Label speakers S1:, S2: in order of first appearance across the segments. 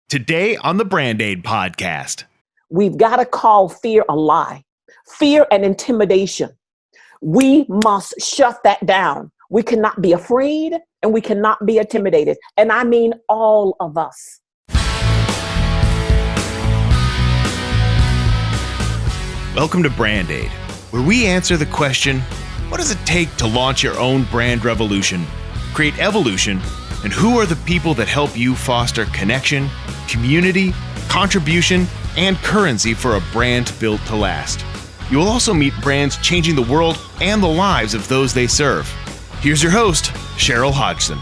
S1: Today on the Brand Aid podcast.
S2: We've got to call fear a lie, fear and intimidation. We must shut that down. We cannot be afraid and we cannot be intimidated. And I mean all of us.
S1: Welcome to Brand Aid, where we answer the question, what does it take to launch your own brand revolution, create evolution, and who are the people that help you foster connection, community, contribution, and currency for a brand built to last? You will also meet brands changing the world and the lives of those they serve. Here's your host, Cheryl Hodgson.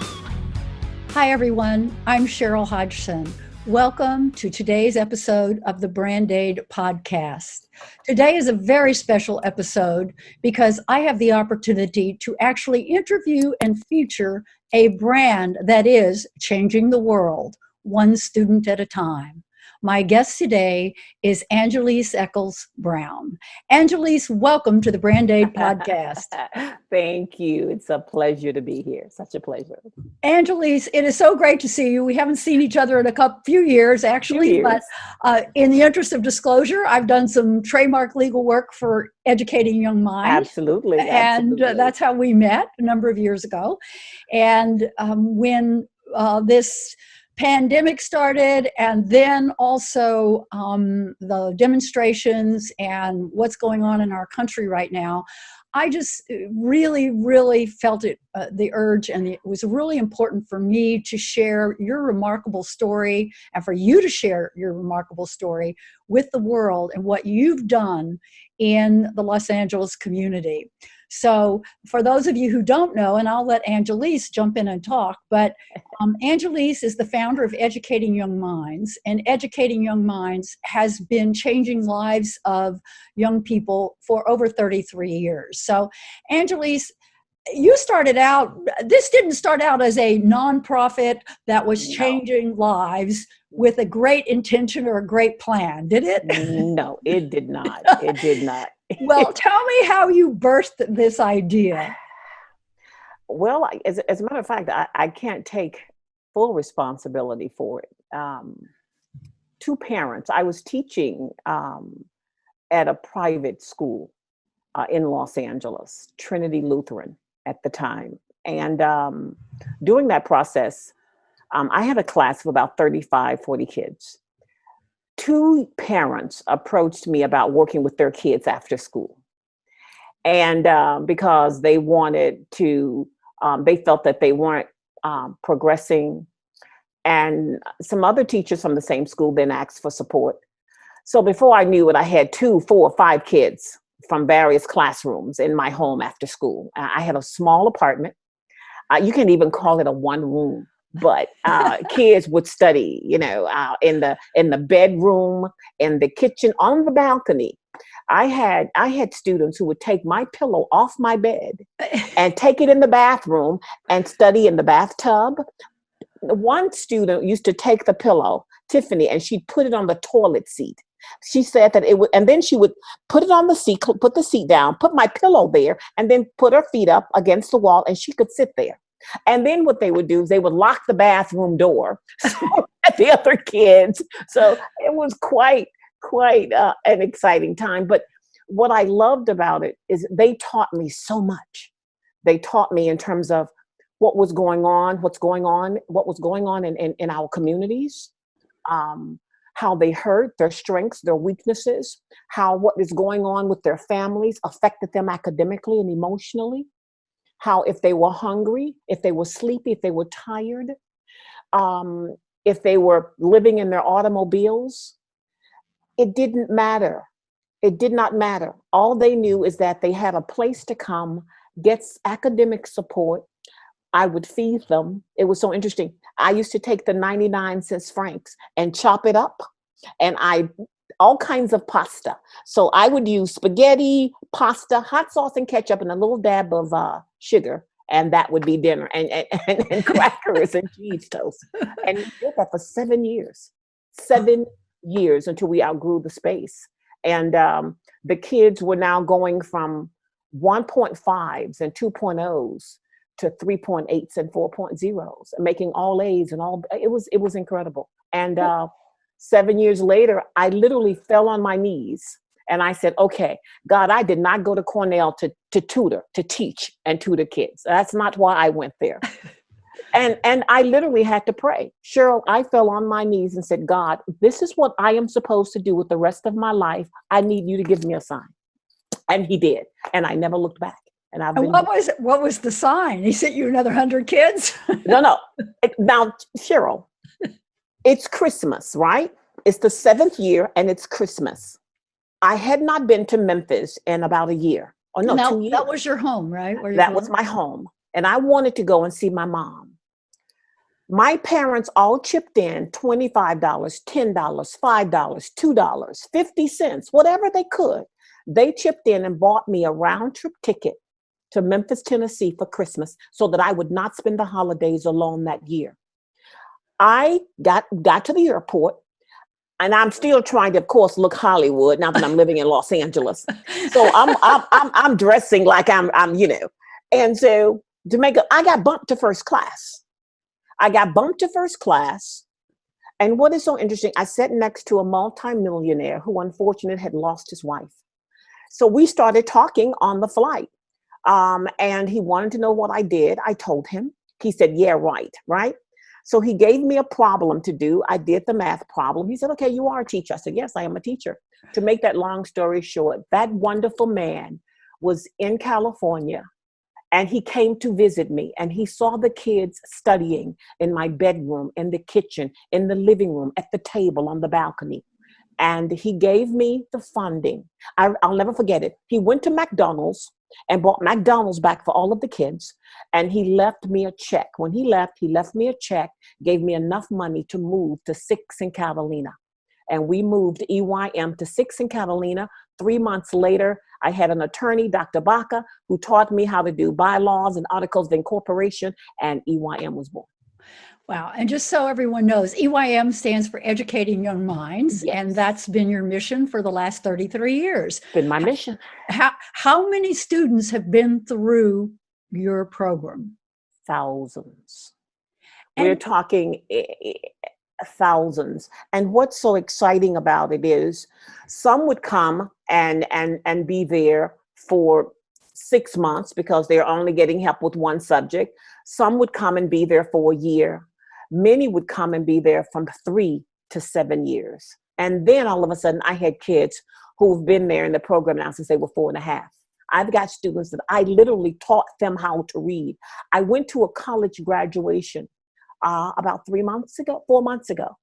S3: Hi, everyone. I'm Cheryl Hodgson. Welcome to today's episode of the Brand Aid podcast. Today is a very special episode because I have the opportunity to actually interview and feature a brand that is changing the world, one student at a time. My guest today is Angeles Echols-Brown. Angeles, welcome to the Brand Aid podcast.
S2: Thank you. It's a pleasure to be here. Such a pleasure.
S3: Angeles, it is so great to see you. We haven't seen each other in a few years, actually, but in the interest of disclosure, I've done some trademark legal work for Educating Young Minds.
S2: Absolutely.
S3: And that's how we met a number of years ago. And when this pandemic started, and then also the demonstrations and what's going on in our country right now, I just really felt it, the urge, and it was really important for me to share your remarkable story and for you to share your remarkable story with the world and what you've done in the Los Angeles community. So for those of you who don't know, and I'll let Angeles jump in and talk, but Angeles is the founder of Educating Young Minds, and Educating Young Minds has been changing lives of young people for over 33 years. So Angeles, you started out, this didn't start out as a nonprofit that was changing lives with a great intention or a great plan, did it?
S2: No, it did not. It did not.
S3: Well, tell me how you birthed this idea.
S2: Well, as a matter of fact, I can't take full responsibility for it. Two parents, I was teaching at a private school in Los Angeles, Trinity Lutheran at the time. And during that process, I had a class of about 35, 40 kids. Two parents approached me about working with their kids after school. And because they wanted to, they felt that they weren't progressing. And some other teachers from the same school then asked for support. So before I knew it, I had 2, 4, 5 kids from various classrooms in my home after school. I had a small apartment. You can't even call it a one room. But kids would study, in the bedroom, in the kitchen, on the balcony. I had students who would take my pillow off my bed and take it in the bathroom and study in the bathtub. One student used to take the pillow, Tiffany, and she'd put it on the toilet seat. She said that it would, and then she would put it on the seat, put the seat down, put my pillow there, and then put her feet up against the wall, and she could sit there. And then what they would do is they would lock the bathroom door at the other kids. So it was quite an exciting time. But what I loved about it is they taught me so much. They taught me in terms of what was going on in our communities, how they hurt, their strengths, their weaknesses, how what is going on with their families affected them academically and emotionally. How if they were hungry, if they were sleepy, if they were tired, if they were living in their automobiles, it didn't matter. It did not matter. All they knew is that they had a place to come, get academic support. I would feed them. It was so interesting. I used to take the 99-cent francs and chop it up, and all kinds of pasta. So I would use spaghetti, pasta, hot sauce and ketchup, and a little dab of sugar, and that would be dinner, and crackers and cheese toast. And we did that for 7 years. 7 years until we outgrew the space. And the kids were now going from 1.5s and 2.0s to 3.8s and 4.0s, making all A's and all. It was incredible. And 7 years later, I literally fell on my knees and I said, okay, God, I did not go to Cornell to tutor, to teach and tutor kids. That's not why I went there. And I literally had to pray. Cheryl, I fell on my knees and said, God, this is what I am supposed to do with the rest of my life. I need you to give me a sign. And he did. And I never looked back. And
S3: what was the sign? He sent you another 100 kids?
S2: No. Now, Cheryl, it's Christmas, right? It's the 7th year and it's Christmas. I had not been to Memphis in about a year. Or no, 2 years.
S3: That was your home, right?
S2: That was my home. And I wanted to go and see my mom. My parents all chipped in $25, $10, $5, $2, 50 cents, whatever they could. They chipped in and bought me a round trip ticket to Memphis, Tennessee for Christmas so that I would not spend the holidays alone that year. I got to the airport, and I'm still trying to, of course, look Hollywood now that I'm living in Los Angeles. So I'm dressing like I'm. And so Jamaica, I got bumped to first class. And what is so interesting, I sat next to a multimillionaire who unfortunately had lost his wife. So we started talking on the flight. And he wanted to know what I did. I told him. He said, yeah, right. So he gave me a problem to do. I did the math problem. He said, okay, you are a teacher. I said, yes, I am a teacher. To make that long story short, that wonderful man was in California. And he came to visit me, and he saw the kids studying in my bedroom, in the kitchen, in the living room, at the table, on the balcony. And he gave me the funding. I'll never forget it. He went to McDonald's and bought McDonald's back for all of the kids. And he left me a check. When he left me a check, gave me enough money to move to 6 in Catalina. And we moved EYM to 6 in Catalina. 3 months later, I had an attorney, Dr. Baca, who taught me how to do bylaws and articles of incorporation, and EYM was born.
S3: Wow. And just so everyone knows, EYM stands for Educating Young Minds,
S2: Yes.
S3: and that's been your mission for the last 33 years.
S2: Been my mission.
S3: How many students have been through your program?
S2: Thousands. We're talking thousands. And what's so exciting about it is some would come and be there for 6 months because they're only getting help with one subject. Some would come and be there for a year. Many would come and be there from 3 to 7 years. And then all of a sudden I had kids who've been there in the program now since they were 4.5. I've got students that I literally taught them how to read. I went to a college graduation about 4 months ago.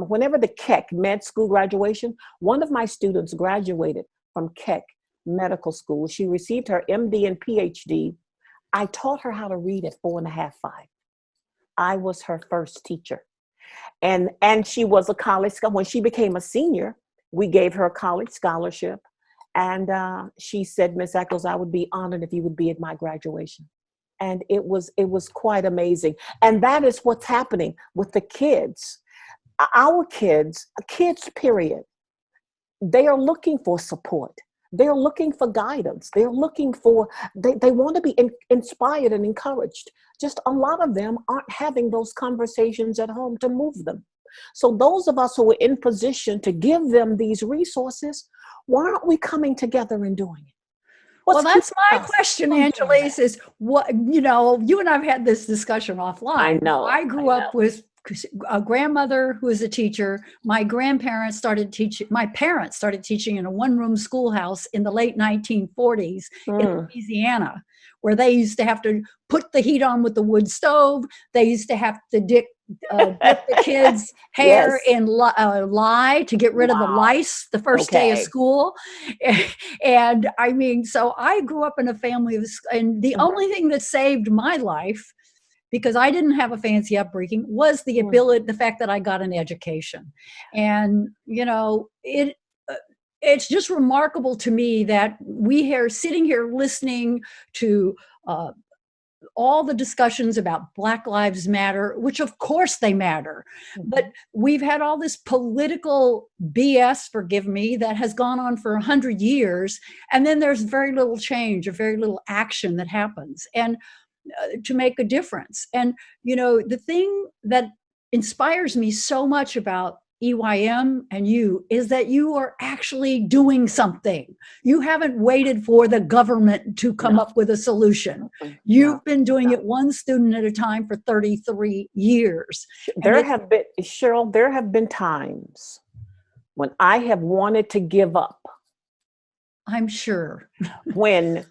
S2: Whenever the Keck med school graduation, one of my students graduated from Keck medical school. She received her MD and PhD. I taught her how to read at 4.5, 5. I was her first teacher. And she was a college scholar. When she became a senior, we gave her a college scholarship. And she said, Miss Echols, I would be honored if you would be at my graduation. And it was quite amazing. And that is what's happening with the kids. Our kids, period, they are looking for support. They're looking for guidance. They're looking for, they want to be inspired and encouraged. Just a lot of them aren't having those conversations at home to move them. So those of us who are in position to give them these resources, why aren't we coming together and doing it?
S3: Well, that's my question, Angeles, is what, you and I've had this discussion offline.
S2: I know.
S3: I grew up with a grandmother who was a teacher. My parents started teaching in a one-room schoolhouse in the late 1940s in Louisiana, where they used to have to put the heat on with the wood stove. They used to have to dip the kids' hair in lye to get rid of the lice the first day of school. And I mean, so I grew up in a family and the only thing that saved my life, because I didn't have a fancy upbringing, was the ability, the fact that I got an education. And, it's just remarkable to me that we are sitting here listening to all the discussions about Black Lives Matter, which of course they matter, but we've had all this political BS, forgive me, that has gone on for 100 years. And then there's very little change or very little action that happens and to make a difference. And, the thing that inspires me so much about EYM and you is that you are actually doing something. You haven't waited for the government to come
S2: No.
S3: up with a solution.
S2: No.
S3: You've been doing
S2: No.
S3: it one student at a time for 33 years.
S2: There have been, Cheryl, there have been times when I have wanted to give up.
S3: I'm sure.
S2: When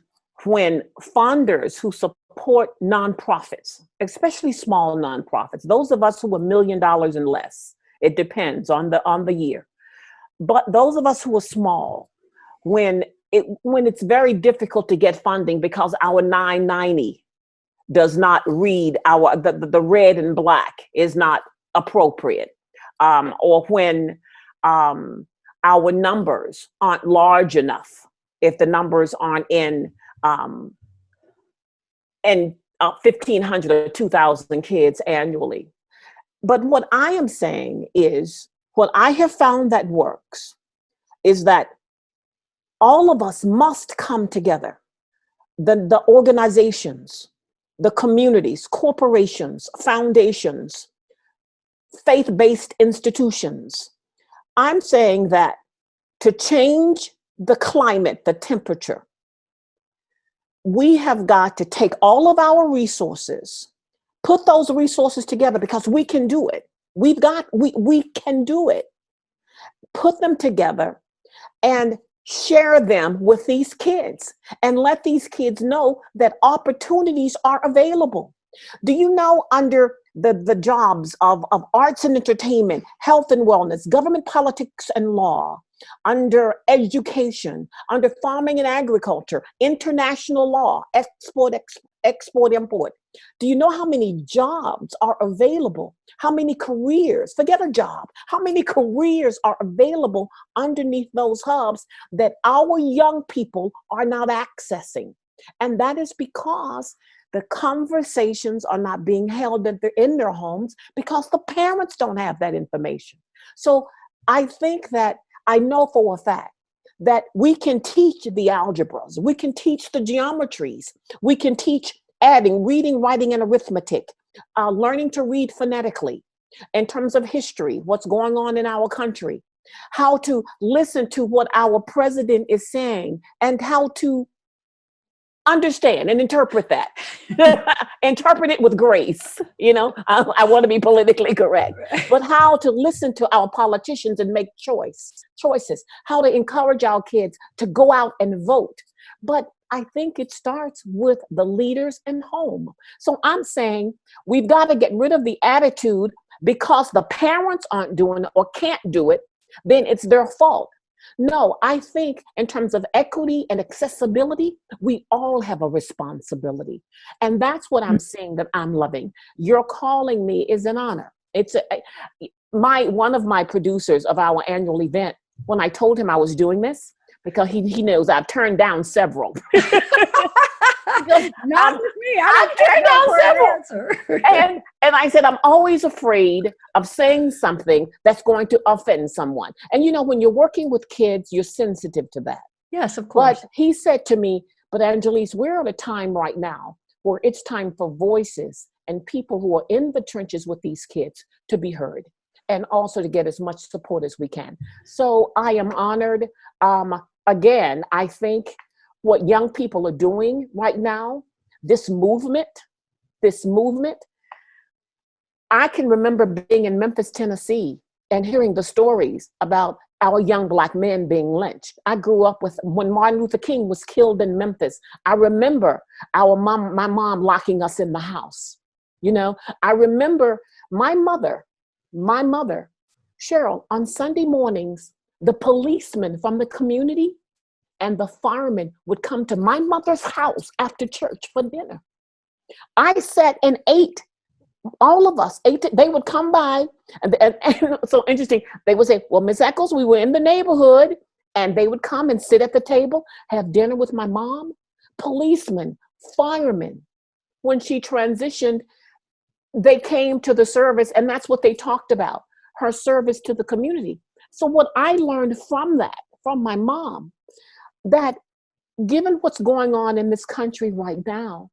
S2: funders who support nonprofits, especially small nonprofits, those of us who are $1 million and less, it depends on the year. But those of us who are small, when it's very difficult to get funding because our 990 does not read the red and black is not appropriate, or when our numbers aren't large enough, if the numbers aren't in 1,500 or 2,000 kids annually. But what I am saying is, what I have found that works is that all of us must come together. The organizations, the communities, corporations, foundations, faith-based institutions. I'm saying that to change the climate, the temperature, we have got to take all of our resources, put those resources together, because we can do it. We can do it. Put them together and share them with these kids and let these kids know that opportunities are available. Do you know, under the jobs of arts and entertainment, health and wellness, government, politics and law, under education, under farming and agriculture, international law, export, import. Do you know how many jobs are available? How many careers, forget a job, how many careers are available underneath those hubs that our young people are not accessing? And that is because the conversations are not being held in their homes, because the parents don't have that information. So I think that I know for a fact that we can teach the algebras, we can teach the geometries, we can teach adding, reading, writing, and arithmetic, learning to read phonetically, in terms of history, what's going on in our country, how to listen to what our president is saying, and how to understand and interpret that. Interpret it with grace. I want to be politically correct, but how to listen to our politicians and make choices, how to encourage our kids to go out and vote. But I think it starts with the leaders in home. So I'm saying we've got to get rid of the attitude, because the parents aren't doing it or can't do it, then it's their fault. No, I think in terms of equity and accessibility, we all have a responsibility. And that's what I'm saying that I'm loving. Your calling me is an honor. It's one of my producers of our annual event, when I told him I was doing this, because he knows I've turned down several.
S3: Not with me.
S2: I've turned down several. And I said, I'm always afraid of saying something that's going to offend someone. And when you're working with kids, you're sensitive to that.
S3: Yes, of course.
S2: But he said to me, but Angeles, we're at a time right now where it's time for voices and people who are in the trenches with these kids to be heard, and also to get as much support as we can. So I am honored. Again, I think what young people are doing right now, this movement, I can remember being in Memphis, Tennessee, and hearing the stories about our young Black men being lynched. I grew up when Martin Luther King was killed in Memphis. I remember my mom locking us in the house. I remember my mother, Cheryl, on Sunday mornings, the policemen from the community and the firemen would come to my mother's house after church for dinner. I sat and ate. All of us ate. They would come by, and so interesting. They would say, well, Miss Echols, we were in the neighborhood, and they would come and sit at the table, have dinner with my mom. Policemen, firemen. When she transitioned, they came to the service, and that's what they talked about, her service to the community. So what I learned from my mom, that given what's going on in this country right now,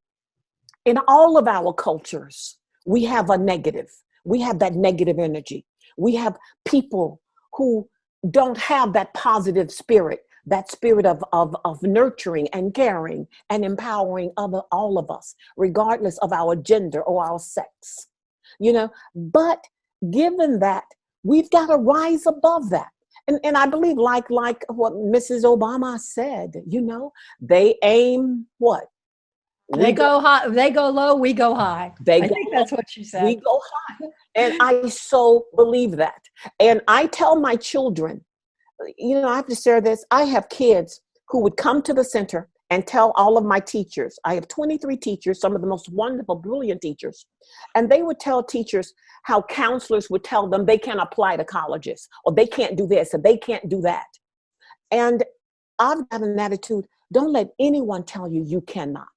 S2: in all of our cultures, we have a negative. we have that negative energy. We have people who don't have that positive spirit, that spirit of nurturing and caring and empowering all of us, regardless of our gender or our sex. But given that, we've got to rise above that. And I believe like what Mrs. Obama said, they aim what?
S3: They go high, they go low, we go high. I think that's what she said.
S2: We go high. And I so believe that. And I tell my children, I have to share this. I have kids who would come to the center and tell all of my teachers. I have 23 teachers, some of the most wonderful, brilliant teachers. And they would tell teachers how counselors would tell them they can't apply to colleges, or they can't do this, or they can't do that. And I've got an attitude, don't let anyone tell you you cannot.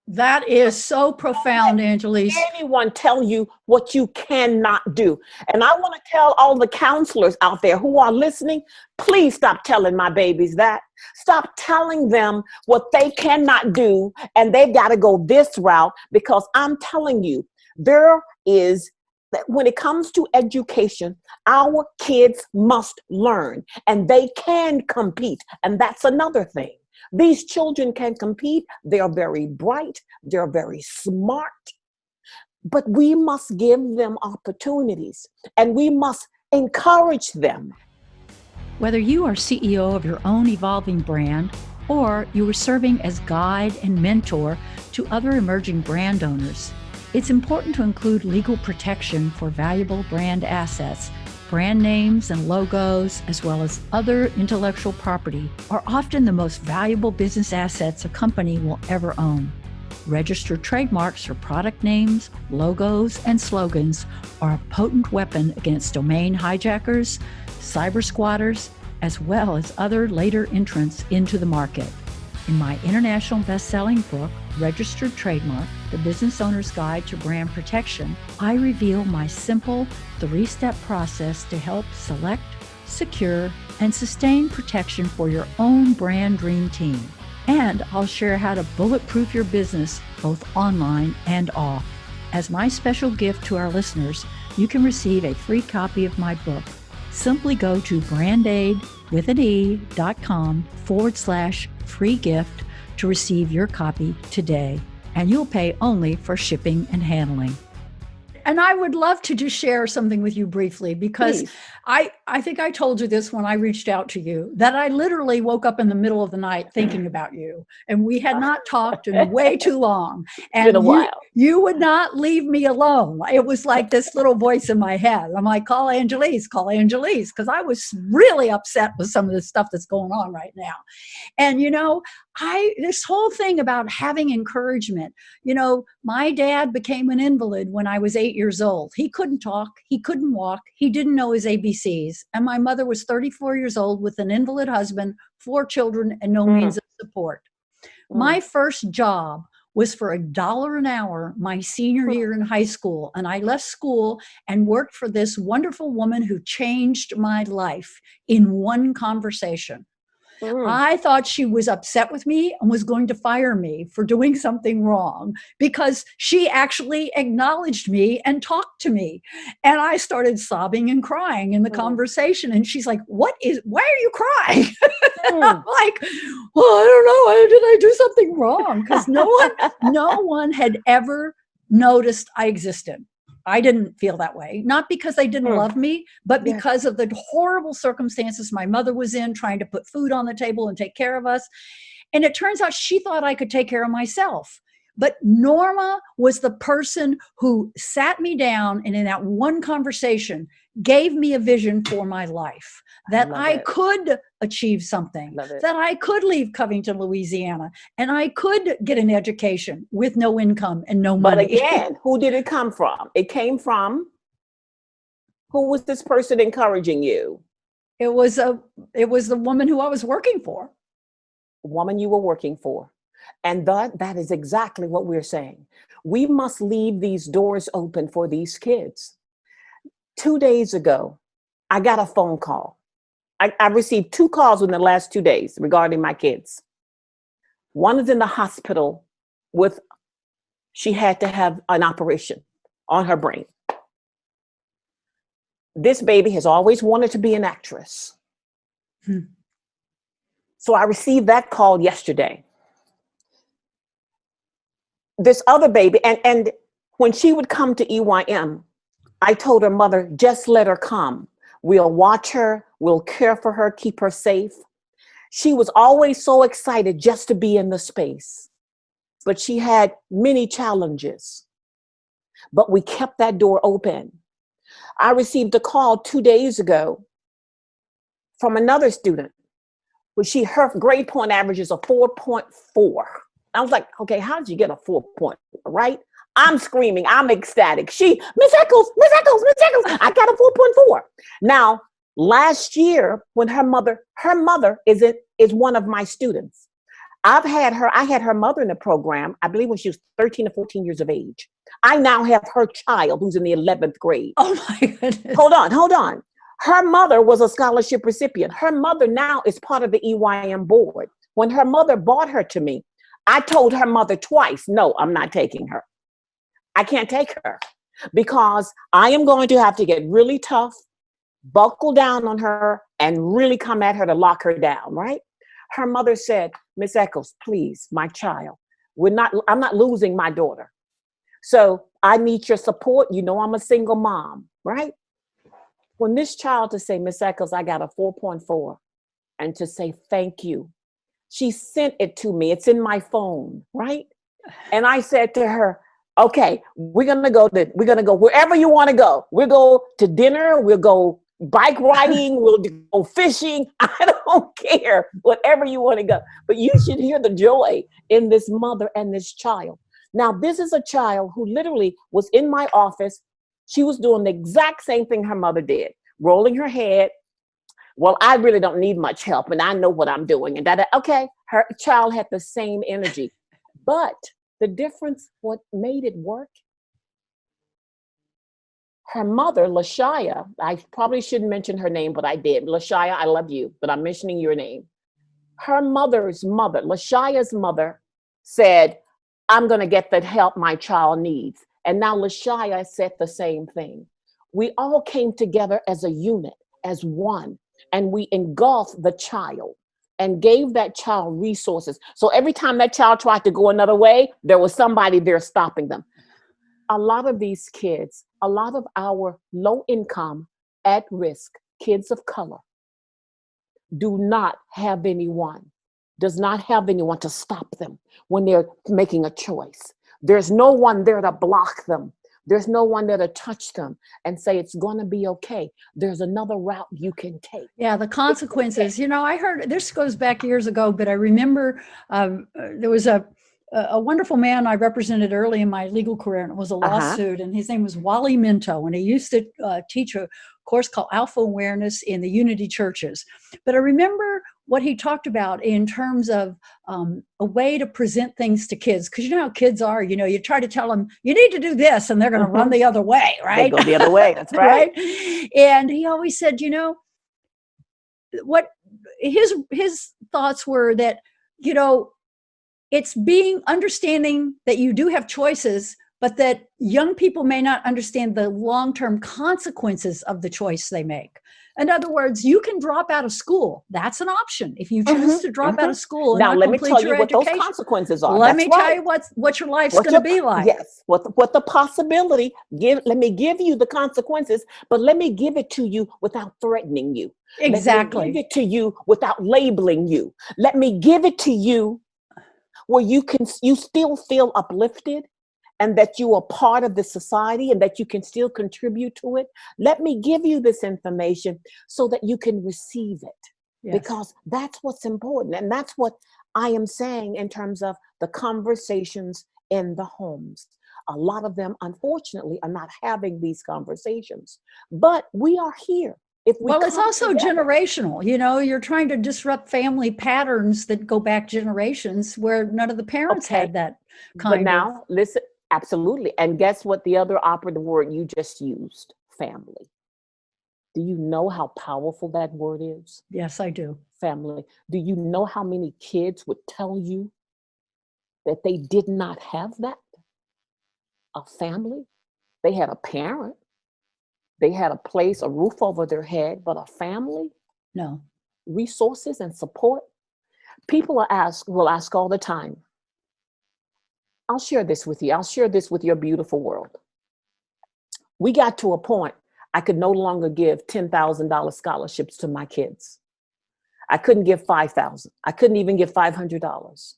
S3: That is so profound, Angeles.
S2: Anyone tell you what you cannot do. And I want to tell all the counselors out there who are listening, please stop telling my babies that. Stop telling them what they cannot do and they've got to go this route, because I'm telling you, when it comes to education, our kids must learn and they can compete. And that's another thing. These children can compete. They are very bright. They're very smart. But we must give them opportunities and we must encourage them.
S4: Whether you are CEO of your own evolving brand or you are serving as guide and mentor to other emerging brand owners, it's important to include legal protection for valuable brand assets. Brand names and logos, as well as other intellectual property, are often the most valuable business assets a company will ever own. Registered trademarks for product names, logos, and slogans are a potent weapon against domain hijackers, cyber squatters, as well as other later entrants into the market. In my international best-selling book, Registered Trademark, The Business Owner's Guide to Brand Protection, I reveal my simple 3-step process to help select, secure, and sustain protection for your own brand dream team. And I'll share how to bulletproof your business both online and off. As my special gift to our listeners, you can receive a free copy of my book. Simply go to brandaid.com/free gift to receive your copy today, and you'll pay only for shipping and handling.
S3: And I would love to just share something with you briefly, because I think I told you this when I reached out to you, that I literally woke up in the middle of the night thinking about you, and we had not talked in way too long. And
S2: been a while.
S3: You would not leave me alone. It was like this little voice in my head. I'm like, call Angeles, because I was really upset with some of the stuff that's going on right now. And, this whole thing about having encouragement, my dad became an invalid when I was 8 years old. He couldn't talk. He couldn't walk. He didn't know his ABCs. And my mother was 34 years old with an invalid husband, 4 children, and no means of support. My first job was for $1 an hour my senior year in high school. And I left school and worked for this wonderful woman who changed my life in one conversation. I thought she was upset with me and was going to fire me for doing something wrong, because she actually acknowledged me and talked to me. And I started sobbing and crying in the conversation. And she's like, why are you crying? And I'm like, well, I don't know. Did I do something wrong? Because no one had ever noticed I existed. I didn't feel that way, not because they didn't love me, but because of the horrible circumstances my mother was in, trying to put food on the table and take care of us. And it turns out she thought I could take care of myself. But Norma was the person who sat me down and in that one conversation gave me a vision for my life, that I could achieve something, that I could leave Covington, Louisiana, and I could get an education with no income and no money.
S2: But again, who did it come from? It came from, who was this person encouraging you?
S3: It was the woman who I was working for.
S2: A woman you were working for. And that is exactly what we're saying. We must leave these doors open for these kids. 2 days ago, I got a phone call. I received 2 calls in the last 2 days regarding my kids. One is in the hospital she had to have an operation on her brain. This baby has always wanted to be an actress. So I received that call yesterday. This other baby, and when she would come to EYM, I told her mother, just let her come. We'll watch her, we'll care for her, keep her safe. She was always so excited just to be in the space, but she had many challenges. But we kept that door open. I received a call 2 days ago from another student, where her grade point average is a 4.4. I was like, okay, how did you get a 4.4, right? I'm screaming, I'm ecstatic. Miss Echols, I got a 4.4. Now, last year, when her mother is one of my students. I had her mother in the program, I believe when she was 13 or 14 years of age. I now have her child who's in the 11th grade.
S3: Oh my goodness.
S2: Hold on. Her mother was a scholarship recipient. Her mother now is part of the EYM board. When her mother brought her to me, I told her mother twice, no, I'm not taking her. I can't take her because I am going to have to get really tough, buckle down on her, and really come at her to lock her down, right? Her mother said, Miss Echols, please, my child, I'm not losing my daughter. So I need your support. You know, I'm a single mom, right? When this child to say, Miss Echols, I got a 4.4, and to say, thank you. She sent it to me. It's in my phone, right? And I said to her, okay, we're gonna go wherever you want to go. We'll go to dinner, we'll go bike riding, we'll go fishing. I don't care, whatever you want to go. But you should hear the joy in this mother and this child. Now, this is a child who literally was in my office. She was doing the exact same thing her mother did, rolling her head. Well, I really don't need much help, and I know what I'm doing. And that, okay, her child had the same energy. But the difference, what made it work, her mother, Lashaya, I probably shouldn't mention her name, but I did. Lashaya, I love you, but I'm mentioning your name. Her mother's mother, Lashaya's mother, said, I'm going to get the help my child needs. And now Lashaya said the same thing. We all came together as a unit, as one, and we engulfed the child and gave that child resources. So every time that child tried to go another way, there was somebody there stopping them. A lot of these kids, a lot of our low income, at risk kids of color does not have anyone to stop them when they're making a choice. There's no one there to block them. There's no one there to touch them and say, it's going to be okay. There's another route you can take.
S3: Yeah, the consequences. You know, I heard, this goes back years ago, but I remember there was a wonderful man I represented early in my legal career, and it was a lawsuit, and his name was Wally Minto, and he used to teach a course called Alpha Awareness in the Unity churches. But I remember what he talked about in terms of a way to present things to kids, because you know how kids are, you know, you try to tell them, you need to do this, and they're going to run the other way, right?
S2: They go the other way, that's right.
S3: Right? And he always said, you know, what his thoughts were that, you know, it's understanding that you do have choices, but that young people may not understand the long-term consequences of the choice they make. In other words, you can drop out of school. That's an option if you choose to drop out of school.
S2: Now,
S3: and
S2: let
S3: not
S2: me
S3: complete
S2: tell you
S3: your
S2: what
S3: education.
S2: those consequences are.
S3: Let me tell you what your life's going to be like.
S2: Yes, what the possibility. Let me give you the consequences, but let me give it to you without threatening you.
S3: Exactly.
S2: Let me give it to you without labeling you. Let me give it to you where you still feel uplifted, and that you are part of the society and that you can still contribute to it. Let me give you this information so that you can receive it. Yes. Because that's what's important. And that's what I am saying in terms of the conversations in the homes. A lot of them, unfortunately, are not having these conversations, but we are here.
S3: Well, it's also generational. You know, you're trying to disrupt family patterns that go back generations where none of the parents had that kind of. But
S2: now, listen, absolutely. And guess what the other operative word you just used? Family. Do you know how powerful that word is?
S3: Yes, I do.
S2: Family. Do you know how many kids would tell you that they did not have that? A family? They had a parent, They had a place, a roof over their head, but a family,
S3: No.
S2: resources and support. People will ask all the time, I'll share this with you. I'll share this with your beautiful world. We got to a point I could no longer give $10,000 scholarships to my kids. I couldn't give 5,000. I couldn't even give $500.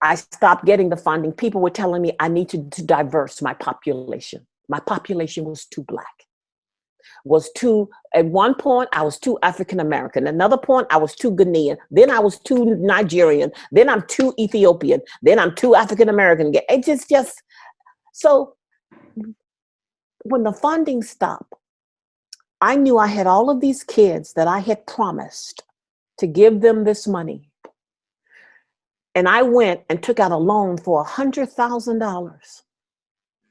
S2: I stopped getting the funding. People were telling me I need to diverse my population. My population was too Black. At one point, I was too African American. Another point, I was too Ghanaian. Then I was too Nigerian. Then I'm too Ethiopian. Then I'm too African American. It just, so when the funding stopped, I knew I had all of these kids that I had promised to give them this money. And I went and took out a loan for $100,000.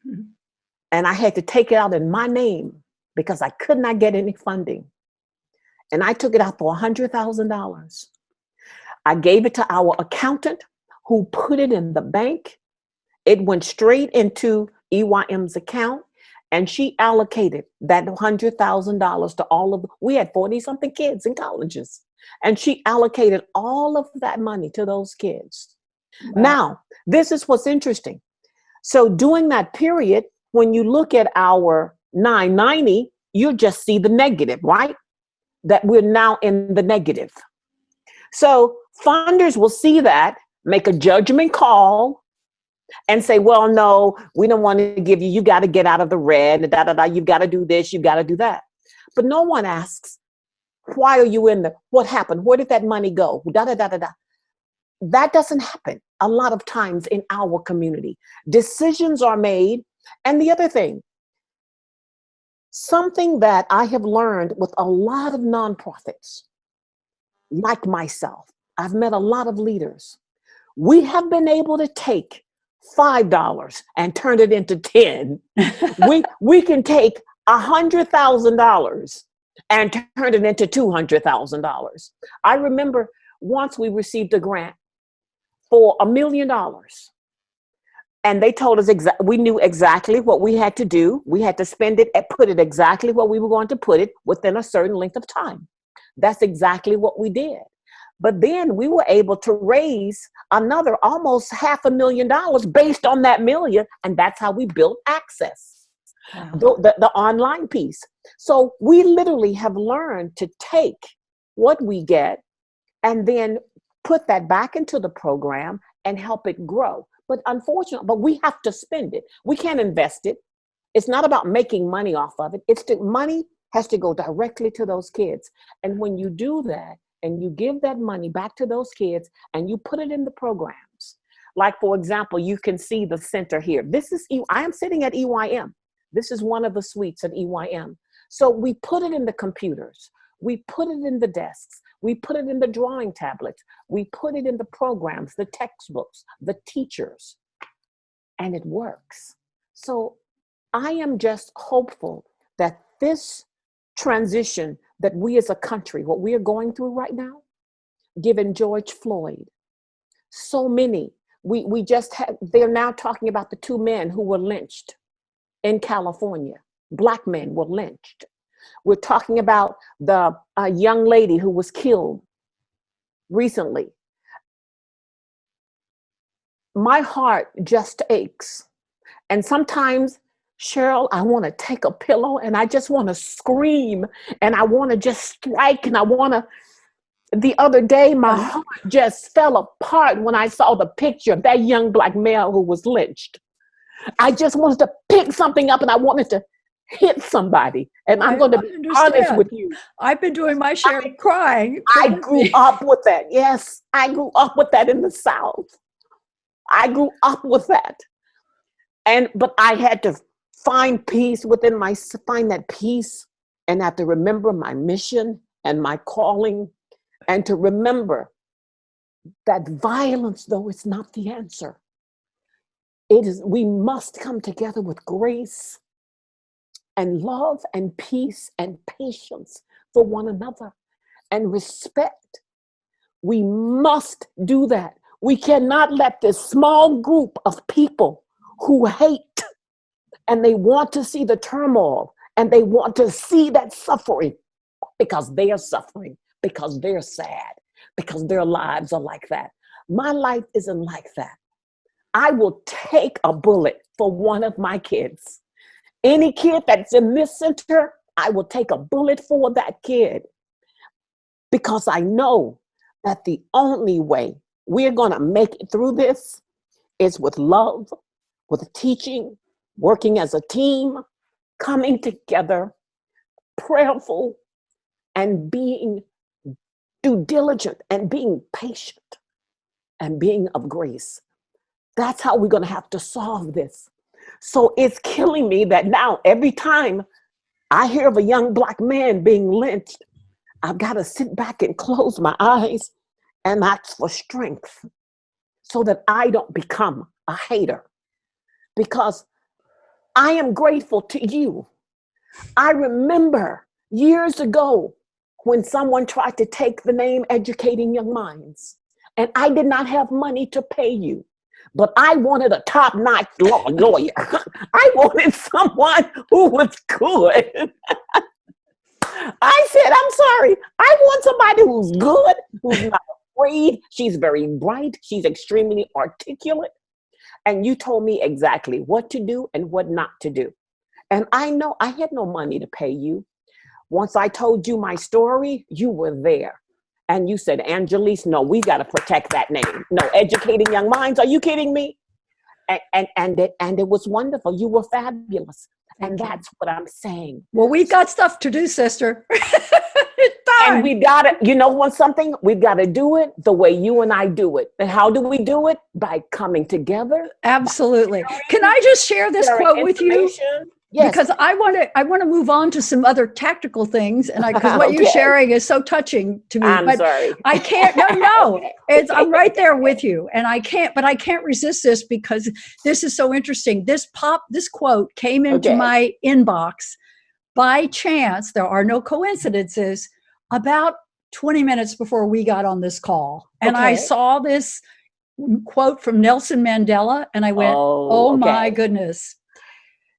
S2: Mm-hmm. And I had to take it out in my name because I could not get any funding. And I took it out for $100,000. I gave it to our accountant who put it in the bank. It went straight into EYM's account. And she allocated that $100,000 to all of, we had 40 something kids in colleges. And she allocated all of that money to those kids. Wow. Now, this is what's interesting. So during that period, when you look at our 990, you just see the negative, right? That we're now in the negative. So funders will see that, make a judgment call, and say, well, no, we don't want to give you, you got to get out of the red, you've got to do this, you've got to do that. But no one asks, why are you in what happened? Where did that money go? That doesn't happen a lot of times in our community. Decisions are made. And the other thing, something that I have learned with a lot of nonprofits, like myself, I've met a lot of leaders. We have been able to take $5 and turn it into 10. we can take $100,000 and turn it into $200,000. I remember once we received a grant for $1 million. And they told us we knew exactly what we had to do. We had to spend it and put it exactly where we were going to put it within a certain length of time. That's exactly what we did. But then we were able to raise another almost $500,000 based on that million. And that's how we built Access, wow. the online piece. So we literally have learned to take what we get and then put that back into the program and help it grow. But unfortunately, we have to spend it. We can't invest it. It's not about making money off of it. Money has to go directly to those kids. And when you do that, and you give that money back to those kids and you put it in the programs. Like, for example, you can see the center here. I am sitting at EYM. This is one of the suites at EYM. So we put it in the computers. We put it in the desks. We put it in the drawing tablets. We put it in the programs, the textbooks, the teachers, and it works. So I am just hopeful that this transition that we as a country, what we are going through right now, given George Floyd, so many, we just had, they're now talking about the 2 men who were lynched in California. Black men were lynched. We're talking about the young lady who was killed recently. My heart just aches. And sometimes, Cheryl, I want to take a pillow and I just want to scream and I want to just strike and the other day, my heart just fell apart when I saw the picture of that young Black male who was lynched. I just wanted to pick something up and I wanted to hit somebody. And I'm going to be honest with you.
S3: I've been doing my share of crying.
S2: I grew up with that. Yes, I grew up with that in the South. I grew up with that. But I had to find peace find that peace, and have to remember my mission and my calling, and to remember that violence, though it's not the answer, we must come together with grace and love and peace and patience for one another and respect. We must do that. We cannot let this small group of people who hate And they want to see the turmoil, and they want to see that suffering because they are suffering, because they're sad, because their lives are like that. My life isn't like that. I will take a bullet for one of my kids. Any kid that's in this center, I will take a bullet for that kid, because I know that the only way we're going to make it through this is with love, with teaching, working as a team, coming together, prayerful, and being due diligent, and being patient, and being of grace. That's how we're going to have to solve this. So it's killing me that now every time I hear of a young Black man being lynched, I've got to sit back and close my eyes and ask for strength so that I don't become a hater. Because I am grateful to you. I remember years ago when someone tried to take the name Educating Young Minds, and I did not have money to pay you, but I wanted a top-notch lawyer. I wanted someone who was good. I said, I'm sorry, I want somebody who's good, who's not afraid. She's very bright. She's extremely articulate. And you told me exactly what to do and what not to do. And I know I had no money to pay you. Once I told you my story, you were there. And you said, Angeles, no, we got to protect that name. No, Educating Young Minds. Are you kidding me? And it was wonderful. You were fabulous. And that's what I'm saying.
S3: Well, we've got stuff to do, sister. It's time.
S2: And we got to, you know what, something? We've got to do it the way you and I do it. And how do we do it? By coming together.
S3: Absolutely. Can I just share this quote with you? Yes. Because I want to move on to some other tactical things, and because what you're sharing is so touching to me.
S2: I'm sorry.
S3: I can't. No. I'm right there with you, and I can't resist this because this is so interesting. This quote came into my inbox by chance. There are no coincidences. About 20 minutes before we got on this call, and I saw this quote from Nelson Mandela, and I went, "Oh my goodness."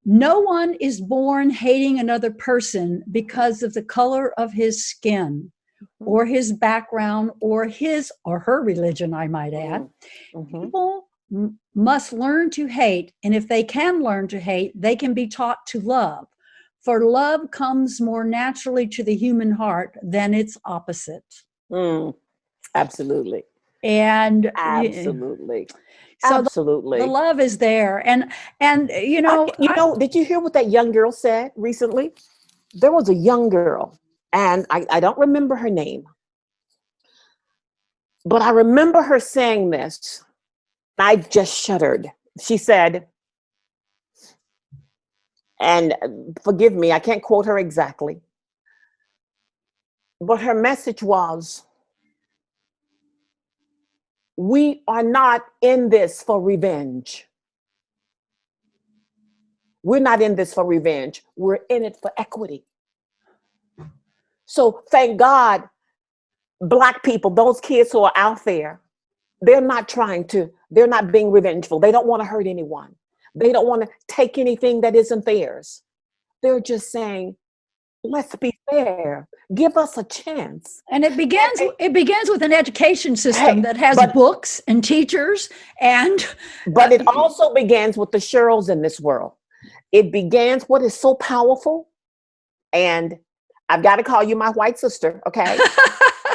S3: No one is born hating another person because of the color of his skin or his background or his or her religion, I might add. People must learn to hate. And if they can learn to hate, they can be taught to love. For love comes more naturally to the human heart than its opposite.
S2: Absolutely.
S3: And
S2: absolutely.
S3: So
S2: absolutely.
S3: The did is there. And
S2: did you hear what that young girl said recently? There was a young girl, and I don't remember her name, but I remember her saying this. I just shuddered. She said, and forgive me, I can't quote her exactly, but her message was, we are not in this for revenge. We're not in this for revenge. We're in it for equity. So thank God, Black people, those kids who are out there, they're not being revengeful. They don't want to hurt anyone. They don't want to take anything that isn't theirs. They're just saying, let's be fair. Give us a chance.
S3: And it begins with an education system that has books and teachers
S2: but it also begins with the Cheryls in this world. It begins what is so powerful. And I've got to call you my white sister, okay?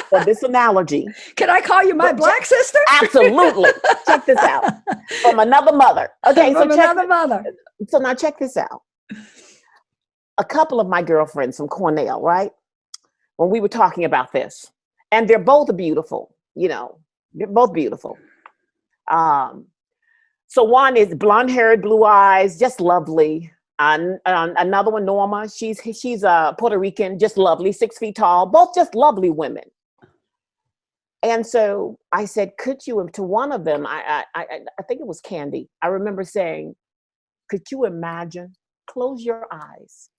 S2: For this analogy.
S3: Can I call you my Black sister?
S2: Absolutely. Check this out. From another mother. Okay, so now check this out. A couple of my girlfriends from Cornell, right? When we were talking about this, and they're both beautiful, they're both beautiful. So one is blonde-haired, blue eyes, just lovely. Another one, Norma, she's Puerto Rican, just lovely, 6 feet tall, both just lovely women. And so I said, could you, to one of them, I think it was Candy, I remember saying, could you imagine, close your eyes.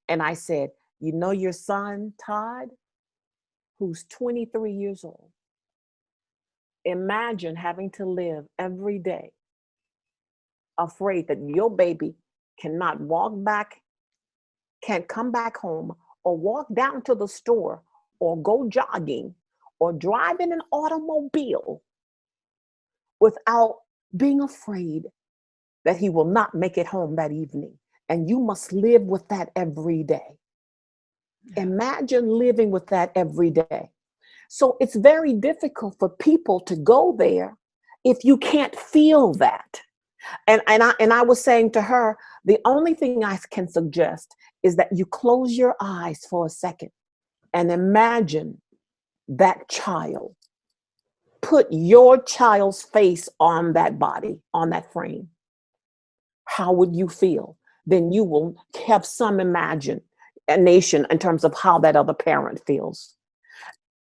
S2: And I said, your son, Todd, who's 23 years old, imagine having to live every day afraid that your baby cannot walk back, can't come back home, or walk down to the store, or go jogging, or drive in an automobile without being afraid that he will not make it home that evening. And you must live with that every day. Imagine living with that every day. So it's very difficult for people to go there if you can't feel that. And I was saying to her, the only thing I can suggest is that you close your eyes for a second and imagine that child. Put your child's face on that body, on that frame. How would you feel? Then you will have some imagination in terms of how that other parent feels.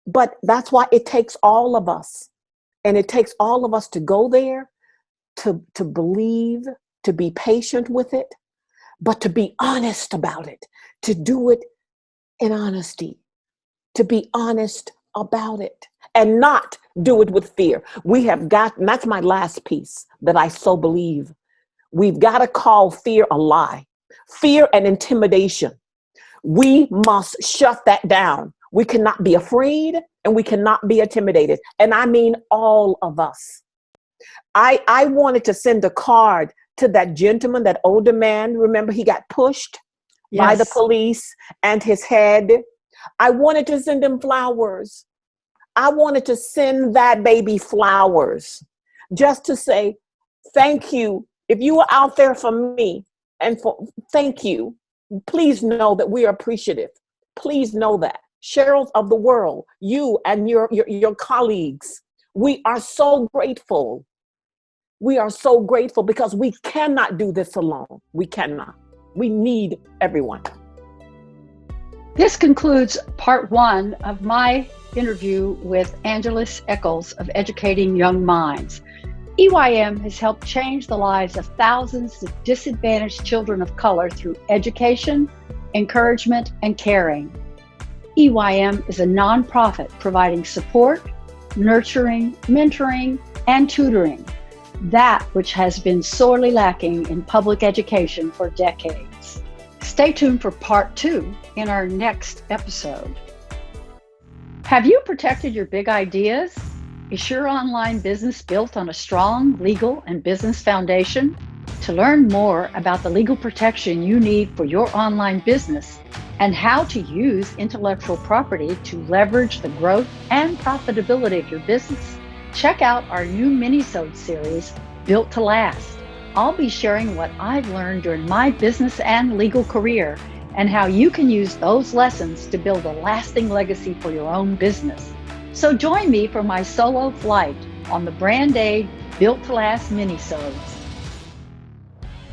S2: But that's why it takes all of us. And it takes all of us to go there, to believe, to be patient with it, but to be honest about it, to do it in honesty, to be honest about it, and not do it with fear. We have got, and that's my last piece that I so believe. We've got to call fear a lie. Fear and intimidation. We must shut that down. We cannot be afraid and we cannot be intimidated. And I mean all of us. I wanted to send a card to that gentleman, that older man. Remember, he got pushed by the police and his head. I wanted to send him flowers. I wanted to send that baby flowers just to say, thank you. If you were out there for me, and thank you. Please know that we are appreciative. Please know that. Cheryl of the world, you and your colleagues, we are so grateful. We are so grateful because we cannot do this alone. We cannot. We need everyone.
S4: This concludes part 1 of my interview with Angeles Echols of Educating Young Minds. EYM has helped change the lives of thousands of disadvantaged children of color through education, encouragement, and caring. EYM is a nonprofit providing support, nurturing, mentoring, and tutoring, that which has been sorely lacking in public education for decades. Stay tuned for part 2 in our next episode. Have you protected your big ideas? Is your online business built on a strong legal and business foundation? To learn more about the legal protection you need for your online business and how to use intellectual property to leverage the growth and profitability of your business, check out our new mini-sode series, Built to Last. I'll be sharing what I've learned during my business and legal career and how you can use those lessons to build a lasting legacy for your own business. So join me for my solo flight on the Brand-Aid Built to Last minisodes.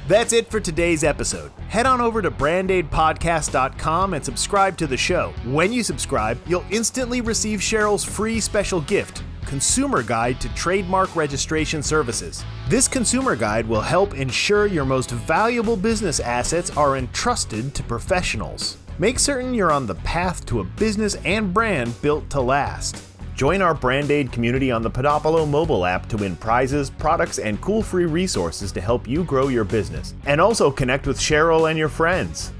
S1: That's it for today's episode. Head on over to brandaidpodcast.com and subscribe to the show. When you subscribe, you'll instantly receive Cheryl's free special gift, Consumer Guide to Trademark Registration Services. This consumer guide will help ensure your most valuable business assets are entrusted to professionals. Make certain you're on the path to a business and brand built to last. Join our Brand-Aid community on the Podopolo mobile app to win prizes, products, and cool free resources to help you grow your business. And also connect with Cheryl and your friends.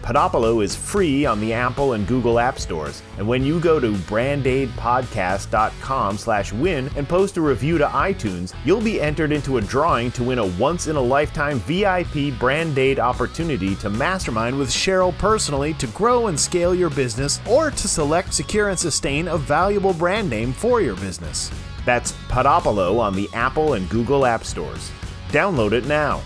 S1: Podopolo is free on the Apple and Google App Stores. And when you go to brandaidpodcast.com/win and post a review to iTunes, you'll be entered into a drawing to win a once-in-a-lifetime VIP Brand-Aid opportunity to mastermind with Cheryl personally to grow and scale your business, or to select, secure, and sustain a valuable brand name for your business. That's Podopolo on the Apple and Google App Stores. Download it now.